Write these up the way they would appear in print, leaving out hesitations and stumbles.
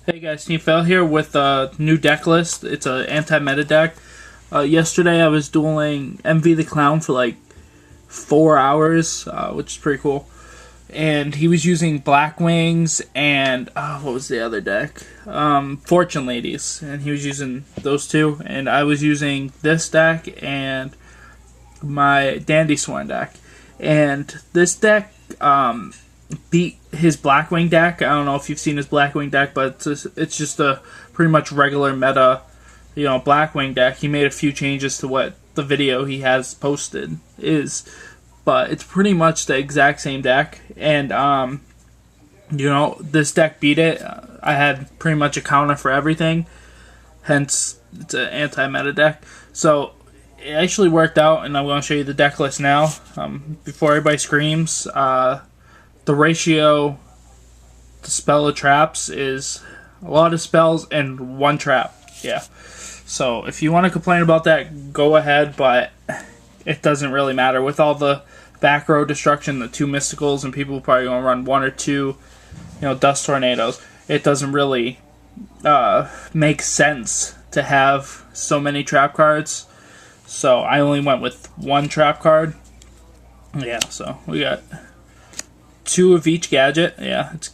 Hey guys, Phil here with a new deck list. It's an anti-meta deck. Yesterday I was dueling EnvyTheClown for like 4 hours, which is pretty cool. And he was using Black Wings and what was the other deck? Fortune Ladies, and he was using those two. And I was using this deck and my Dandy Sworn deck. And this deck beat his Blackwing deck. I don't know if you've seen his Blackwing deck, but it's just a pretty much regular meta, Blackwing deck. He made a few changes to what the video he has posted is, but it's pretty much the exact same deck. And this deck beat it. I had pretty much a counter for everything, hence it's an anti-meta deck. So it actually worked out, and I'm going to show you the deck list now. Before everybody screams, the ratio to spell of traps is a lot of spells and one trap. Yeah. So if you want to complain about that, go ahead, but it doesn't really matter. With all the back row destruction, the 2 mysticals, and people probably going to run 1 or 2, dust tornadoes, it doesn't really make sense to have so many trap cards. So I only went with 1 trap card. Yeah, so we got 2 of each gadget. Yeah, it's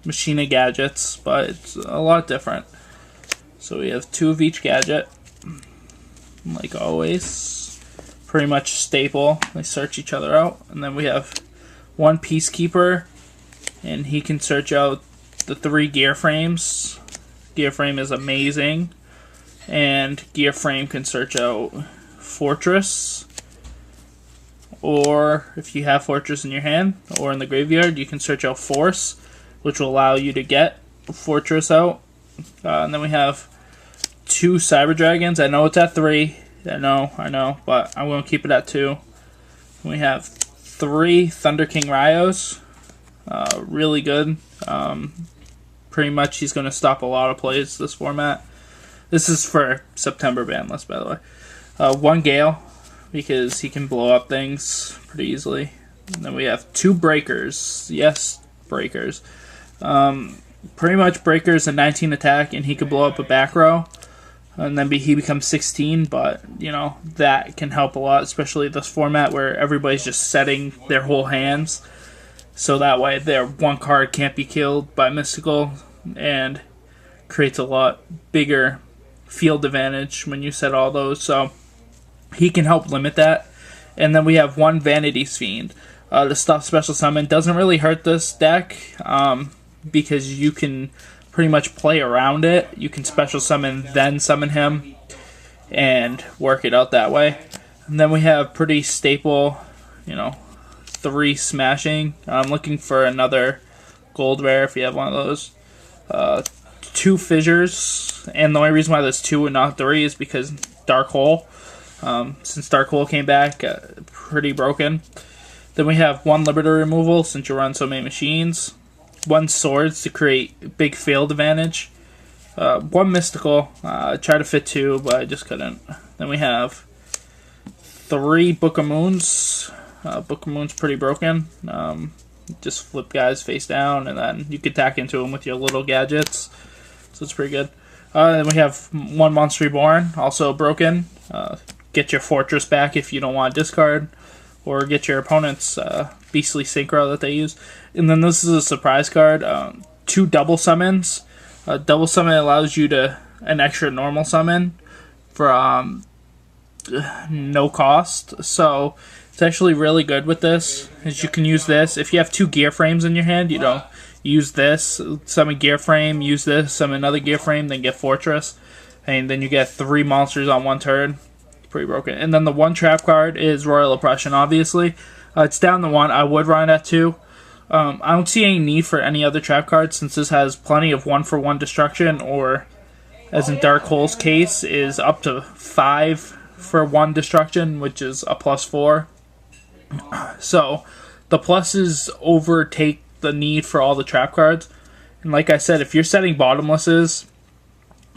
Machina gadgets, but it's a lot different. So we have 2 of each gadget, like always. Pretty much staple. They search each other out. And then we have 1 Peacekeeper, and he can search out the 3 gear frames. Gear frame is amazing. And gear frame can search out Fortress, or if you have Fortress in your hand or in the graveyard, you can search out Force, which will allow you to get Fortress out. And then we have 2 Cyber Dragons. I know it's at 3. I know, but I'm going to keep it at 2. We have 3 Thunder King Ryos. Really good. Pretty much he's going to stop a lot of plays this format. This is for September ban list, by the way. 1 Gale, because he can blow up things pretty easily. And then we have 2 Breakers. Yes, Breakers. Pretty much Breakers a 19 attack, and he can blow up a back row. And then he becomes 16, but, that can help a lot, especially this format where everybody's just setting their whole hands. So that way their 1 card can't be killed by Mystical, and creates a lot bigger field advantage when you set all those. So he can help limit that. And then we have 1 Vanity's Fiend. The stuff special summon doesn't really hurt this deck, because you can pretty much play around it. You can special summon, then summon him, and work it out that way. And then we have pretty staple, 3 Smashing. I'm looking for another gold rare if you have one of those. 2 Fissures, and the only reason why there's 2 and not 3 is because Dark Hole. Since Dark Hole came back, pretty broken. Then we have 1 Liberator Removal, since you run so many machines. 1 Swords to create big field advantage. 1 Mystical. I tried to fit 2, but I just couldn't. Then we have 3 Book of Moons. Book of Moon's pretty broken. Just flip guys face down, and then you can attack into them with your little gadgets. So it's pretty good. Then we have 1 Monster Reborn, also broken. Get your Fortress back if you don't want to discard, or get your opponent's Beastly Synchro that they use. And then this is a surprise card. 2 Double Summons. Double Summon allows you to an extra normal summon for no cost. So it's actually really good with this, as you can use this. If you have 2 gear frames in your hand, use this, summon gear frame, use this, summon another gear frame, then get Fortress. And then you get 3 monsters on 1 turn. Pretty broken. And then the 1 trap card is Royal Oppression, obviously. It's down to 1. I would run it at 2. I don't see any need for any other trap cards, since this has plenty of 1-for-1 destruction, or, as in Dark Hole's case, is up to 5-for-1 destruction, which is a +4. So the pluses overtake the need for all the trap cards. And like I said, if you're setting bottomlesses,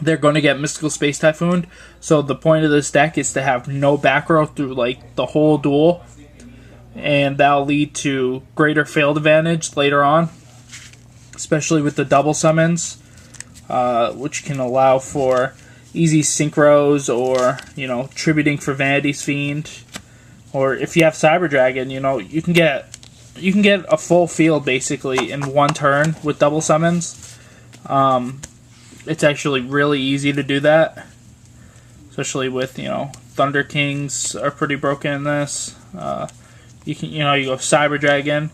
they're going to get Mystical Space Typhoon. So the point of this deck is to have no back row through like the whole duel, and that'll lead to greater field advantage later on, especially with the double summons. which can allow for easy synchros, or tributing for Vanity's Fiend, or if you have Cyber Dragon, you can get a full field basically in one turn with double summons. It's actually really easy to do that, especially with Thunder Kings are pretty broken in this. You go Cyber Dragon,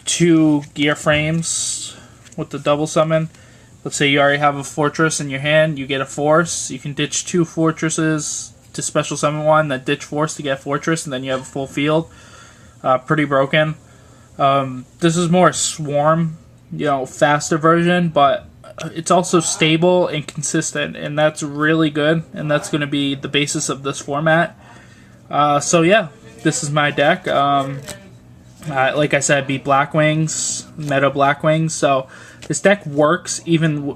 2 gear frames with the double summon. Let's say you already have a fortress in your hand, you get a force. You can ditch 2 fortresses to special summon one, then ditch force to get fortress, and then you have a full field. Pretty broken. This is more a swarm, faster version, but it's also stable and consistent, and that's really good, and that's going to be the basis of this format. So yeah, this is my deck. Like I said, beat Blackwings, meta Blackwings, so this deck works. Even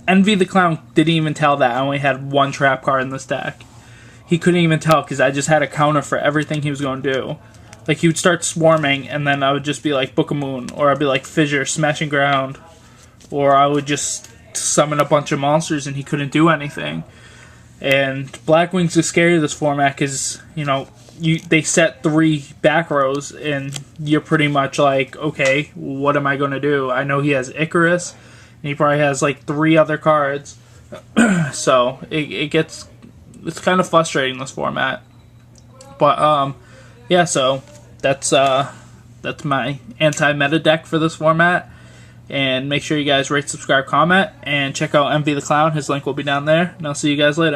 EnvyTheClown didn't even tell that I only had 1 trap card in this deck. He couldn't even tell because I just had a counter for everything he was going to do. Like, he would start swarming, and then I would just be like Book of Moon, or I'd be like Fissure, Smashing Ground, or I would just summon a bunch of monsters and he couldn't do anything. And Blackwings is scary this format because, they set 3 back rows, and you're pretty much like, okay, what am I going to do? I know he has Icarus, and he probably has like 3 other cards. So it's kind of frustrating, this format. But yeah, so that's my anti-meta deck for this format. And make sure you guys rate, subscribe, comment, and check out EnvyTheClown. His link will be down there. And I'll see you guys later.